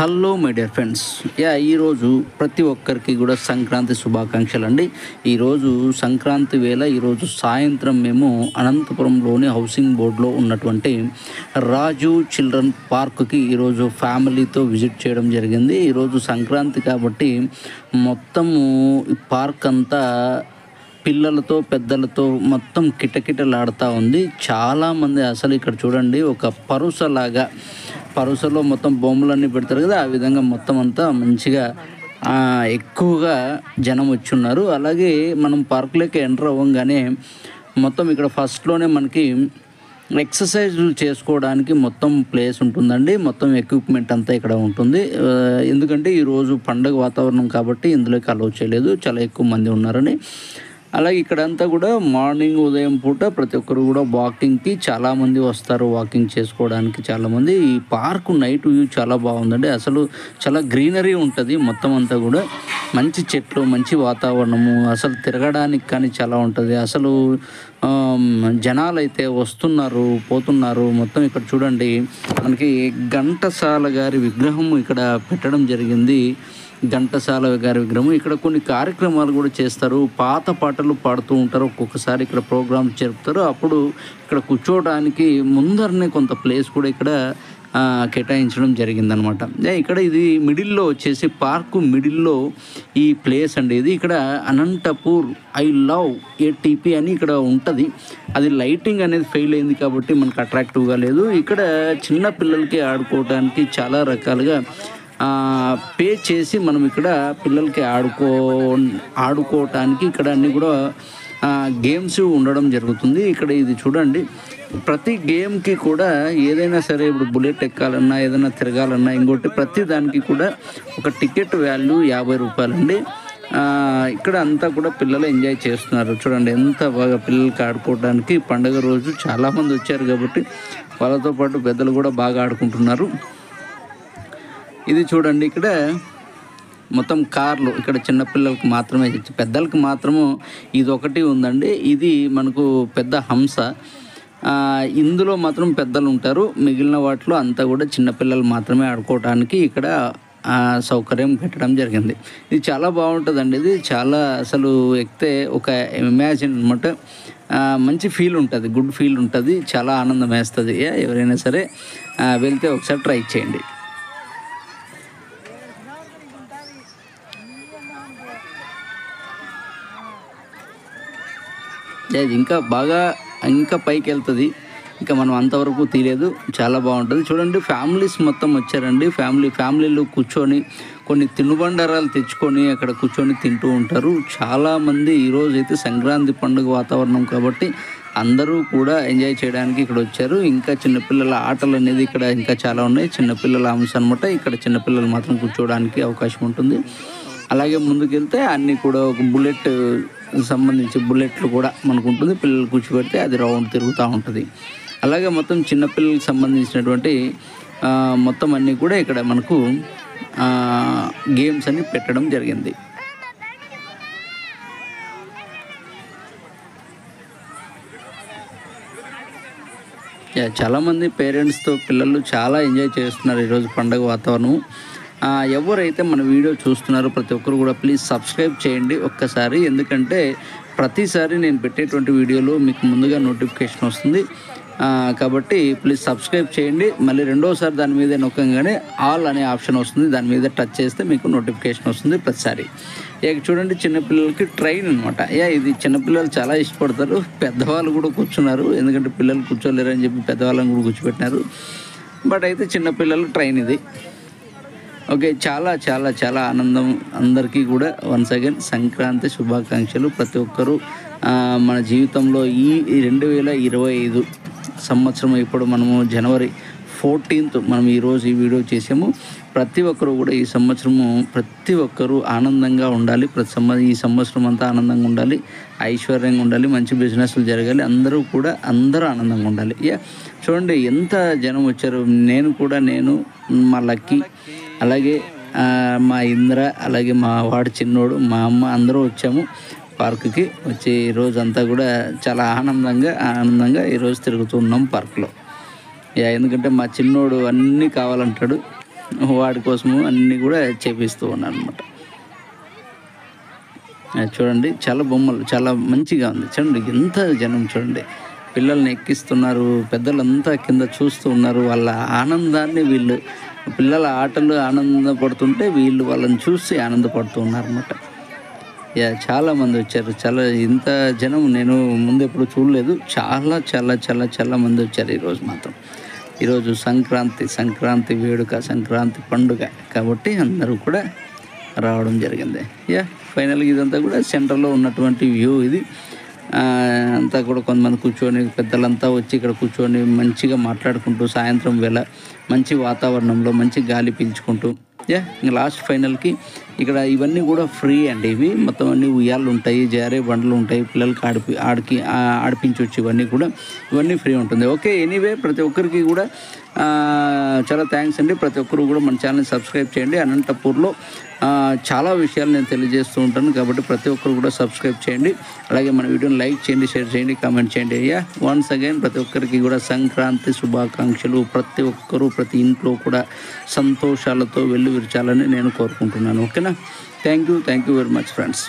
Hello my dear friends, ఈరోజు ప్రతి ఒక్కరికి కూడా సంక్రాంతి శుభాకాంక్షలు అండి. ఈరోజు సంక్రాంతి వేళ ఈరోజు సాయంత్రం మేము అనంతపురంలోని హౌసింగ్ బోర్డులో ఉన్నటువంటి రాజు చిల్డ్రన్ పార్క్కి ఈరోజు ఫ్యామిలీతో విజిట్ చేయడం జరిగింది. ఈరోజు సంక్రాంతి కాబట్టి మొత్తము ఈ పార్క్ అంతా పిల్లలతో పెద్దలతో మొత్తం కిటకిటలాడుతూ ఉంది. చాలామంది అసలు ఇక్కడ చూడండి, ఒక పరుసలో మొత్తం బొమ్మలన్నీ పెడతారు కదా, ఆ విధంగా మొత్తం అంతా మంచిగా ఎక్కువగా జనం వచ్చి ఉన్నారు. అలాగే మనం పార్కులోకి ఎంటర్ అవ్వగానే మొత్తం ఇక్కడ ఫస్ట్లోనే మనకి ఎక్సర్సైజులు చేసుకోవడానికి మొత్తం ప్లేస్ ఉంటుందండి. మొత్తం ఎక్విప్మెంట్ అంతా ఇక్కడ ఉంటుంది. ఎందుకంటే ఈరోజు పండగ వాతావరణం కాబట్టి ఇందులోకి అలౌ చేయలేదు, చాలా ఎక్కువ మంది ఉన్నారని. అలాగే ఇక్కడంతా కూడా మార్నింగ్ ఉదయం పూట ప్రతి ఒక్కరు కూడా వాకింగ్కి చాలామంది వస్తారు, వాకింగ్ చేసుకోవడానికి చాలామంది. ఈ పార్కు నైట్ వ్యూ చాలా బాగుందండి. అసలు చాలా గ్రీనరీ ఉంటుంది, మొత్తం అంతా కూడా మంచి చెట్లు, మంచి వాతావరణము, అసలు తిరగడానికి కానీ చాలా ఉంటుంది. అసలు జనాలు అయితే వస్తున్నారు పోతున్నారు. మొత్తం ఇక్కడ చూడండి, మనకి ఘంటసాల గారి విగ్రహం ఇక్కడ పెట్టడం జరిగింది. ఘంటసాల గారి విగ్రహం ఇక్కడ కొన్ని కార్యక్రమాలు కూడా చేస్తారు. పాత పాటలు పాడుతూ ఉంటారు. ఒక్కొక్కసారి ఇక్కడ ప్రోగ్రామ్ జరుపుతారు. అప్పుడు ఇక్కడ కూర్చోవడానికి ముందరనే కొంత ప్లేస్ కూడా ఇక్కడ కేటాయించడం జరిగిందనమాట. ఇక్కడ ఇది మిడిల్లో వచ్చేసి పార్కు మిడిల్లో ఈ ప్లేస్ అండి. ఇది ఇక్కడ అనంతపూర్ ఐ లవ్ ఏటీపీ అని ఇక్కడ ఉంటుంది. అది లైటింగ్ అనేది ఫెయిల్ అయింది కాబట్టి మనకు అట్రాక్టివ్గా లేదు. ఇక్కడ చిన్న పిల్లలకి ఆడుకోవడానికి చాలా రకాలుగా పే చేసి మనం ఇక్కడ పిల్లలకి ఆడుకోవటానికి ఇక్కడ అన్నీ కూడా గేమ్స్ ఉండడం జరుగుతుంది. ఇక్కడ ఇది చూడండి, ప్రతి గేమ్కి కూడా ఏదైనా సరే, ఇప్పుడు బుల్లెట్ ఎక్కాలన్నా, ఏదైనా తిరగాలన్నా, ఇంకోటి ప్రతి దానికి కూడా ఒక టికెట్ వాల్యూ 50 రూపాయలండి. ఇక్కడ అంతా కూడా పిల్లలు ఎంజాయ్ చేస్తున్నారు. చూడండి ఎంత బాగా పిల్లలకి ఆడుకోవడానికి. పండుగ రోజు చాలామంది వచ్చారు కాబట్టి వాళ్ళతో పాటు పెద్దలు కూడా బాగా ఆడుకుంటున్నారు. ఇది చూడండి, ఇక్కడ మొత్తం కార్లు, ఇక్కడ చిన్నపిల్లలకు మాత్రమే, పెద్దలకు మాత్రము ఇది ఒకటి ఉందండి. ఇది మనకు పెద్ద హంస. ఇందులో మాత్రం పెద్దలు ఉంటారు, మిగిలిన వాటిలో అంతా కూడా చిన్నపిల్లలు మాత్రమే ఆడుకోవడానికి ఇక్కడ సౌకర్యం పెట్టడం జరిగింది. ఇది చాలా బాగుంటుందండి. ఇది చాలా అసలు ఎక్కితే ఒక ఇమాజిన్ అనమాట, మంచి ఫీల్ ఉంటుంది, గుడ్ ఫీల్ ఉంటుంది, చాలా ఆనందం వేస్తుంది. ఎవరైనా సరే వెళ్తే ఒకసారి ట్రై చేయండి. ఇది ఇంకా పైకి వెళ్తుంది. ఇంకా మనం అంతవరకు తీయలేదు. చాలా బాగుంటుంది. చూడండి, ఫ్యామిలీస్ మొత్తం వచ్చారండి. ఫ్యామిలీలు కూర్చొని కొన్ని తినుబండారాలు తెచ్చుకొని అక్కడ కూర్చొని తింటూ ఉంటారు చాలామంది. ఈరోజు అయితే సంక్రాంతి పండుగ వాతావరణం కాబట్టి అందరూ కూడా ఎంజాయ్ చేయడానికి ఇక్కడ వచ్చారు. ఇంకా చిన్నపిల్లల ఆటలు అనేది ఇక్కడ ఇంకా చాలా ఉన్నాయి. చిన్నపిల్లల అంశం అనమాట. ఇక్కడ చిన్నపిల్లలు మాత్రం కూర్చోవడానికి అవకాశం ఉంటుంది. అలాగే ముందుకెళ్తే అన్నీ కూడా ఒక సంబంధించి బుల్లెట్లు కూడా మనకు ఉంటుంది. పిల్లలు కూర్చోబెడితే అది రౌండ్ తిరుగుతూ ఉంటుంది. అలాగే మొత్తం చిన్నపిల్లలకు సంబంధించినటువంటి మొత్తం అన్నీ కూడా ఇక్కడ మనకు గేమ్స్ అన్ని పెట్టడం జరిగింది. చాలామంది పేరెంట్స్తో పిల్లలు చాలా ఎంజాయ్ చేస్తున్నారు ఈరోజు పండుగ వాతావరణం. ఎవరైతే మన వీడియో చూస్తున్నారో ప్రతి ఒక్కరు కూడా ప్లీజ్ సబ్స్క్రైబ్ చేయండి ఒక్కసారి. ఎందుకంటే ప్రతిసారి నేను పెట్టేటువంటి వీడియోలో మీకు ముందుగా నోటిఫికేషన్ వస్తుంది కాబట్టి ప్లీజ్ సబ్స్క్రైబ్ చేయండి. మళ్ళీ రెండోసారి దాని మీద నొక్కగానే ఆల్ అనే ఆప్షన్ వస్తుంది, దాని మీద టచ్ చేస్తే మీకు నోటిఫికేషన్ వస్తుంది ప్రతిసారి. చూడండి, చిన్నపిల్లలకి ట్రైన్ అనమాట. ఇది చిన్నపిల్లలు చాలా ఇష్టపడతారు. పెద్దవాళ్ళు కూడా కూర్చున్నారు, ఎందుకంటే పిల్లలు కూర్చోలేరని చెప్పి పెద్దవాళ్ళని కూడా కూర్చోబెట్టినారు. బట్ అయితే చిన్నపిల్లలు ట్రైన్ ఇది. ఓకే, చాలా చాలా చాలా ఆనందం అందరికీ కూడా. వన్స్ అగైన్ సంక్రాంతి శుభాకాంక్షలు. ప్రతి ఒక్కరూ మన జీవితంలో ఈ 2025 సంవత్సరం, ఇప్పుడు మనము జనవరి 14th మనం ఈరోజు ఈ వీడియో చేసాము. ప్రతి ఒక్కరు కూడా ఈ సంవత్సరము ప్రతి ఒక్కరూ ఆనందంగా ఉండాలి. ఈ సంవత్సరం అంతా ఆనందంగా ఉండాలి, ఐశ్వర్యంగా ఉండాలి, మంచి బిజినెస్లు జరగాలి. అందరూ ఆనందంగా ఉండాలి. చూడండి ఎంత జనం వచ్చారు. నేను మా లక్కీ, అలాగే మా ఇంద్ర, అలాగే మా వాడు చిన్నోడు, మా అమ్మ అందరూ వచ్చాము పార్కుకి. వచ్చి ఈరోజంతా కూడా చాలా ఆనందంగా ఈరోజు తిరుగుతున్నాం పార్కులో. ఎందుకంటే మా చిన్నోడు అన్నీ కావాలంటాడు. వాడి కోసము అన్నీ కూడా చేపిస్తూ ఉన్నాను అనమాట. చూడండి చాలా బొమ్మలు చాలా మంచిగా ఉంది. చూడండి ఎంత జనం, చూడండి పిల్లల్ని ఎక్కిస్తున్నారు, పెద్దలంతా కింద చూస్తూ ఉన్నారు. వాళ్ళ ఆనందాన్ని వీళ్ళు, పిల్లల ఆటలు ఆనందపడుతుంటే వీళ్ళు వాళ్ళని చూసి ఆనందపడుతూ ఉన్నారన్నమాట. చాలామంది వచ్చారు. ఇంత జనం నేను ముందు ఎప్పుడు చూడలేదు. చాలా మంది వచ్చారు ఈరోజు మాత్రం. ఈరోజు సంక్రాంతి వేడుక, సంక్రాంతి పండుగ కాబట్టి అందరూ కూడా రావడం జరిగింది. ఫైనల్గా ఇదంతా కూడా సెంటర్లో ఉన్నటువంటి వ్యూ ఇది. అంతా కూడా కొంతమంది కూర్చొని, పెద్దలంతా వచ్చి ఇక్కడ కూర్చొని మంచిగా మాట్లాడుకుంటూ, సాయంత్రం వేళ మంచి వాతావరణంలో మంచి గాలి పీల్చుకుంటూ, ఇంకా లాస్ట్ ఫైనల్కి ఇక్కడ ఇవన్నీ కూడా ఫ్రీ అండి. ఇవి మొత్తం అన్ని ఉయ్యాలు ఉంటాయి, జారే బండ్లు ఉంటాయి, పిల్లలకి ఆడిపించవచ్చు. ఇవన్నీ ఫ్రీ ఉంటుంది. ఓకే, ఎనీవే ప్రతి ఒక్కరికి కూడా చాలా థ్యాంక్స్ అండి. ప్రతి ఒక్కరు కూడా మన ఛానల్ని సబ్స్క్రైబ్ చేయండి. అనంతపూర్లో చాలా విషయాలు నేను తెలియజేస్తూ ఉంటాను కాబట్టి ప్రతి ఒక్కరు కూడా సబ్స్క్రైబ్ చేయండి. అలాగే మన వీడియోని లైక్ చేయండి, షేర్ చేయండి, కామెంట్ చేయండి. వన్స్ అగైన్ ప్రతి ఒక్కరికి కూడా సంక్రాంతి శుభాకాంక్షలు. ప్రతి ఒక్కరూ ప్రతి ఇంట్లో కూడా సంతోషాలతో వెల్లువిరచాలని నేను కోరుకుంటున్నాను. ఓకేనా? Thank you very much friends.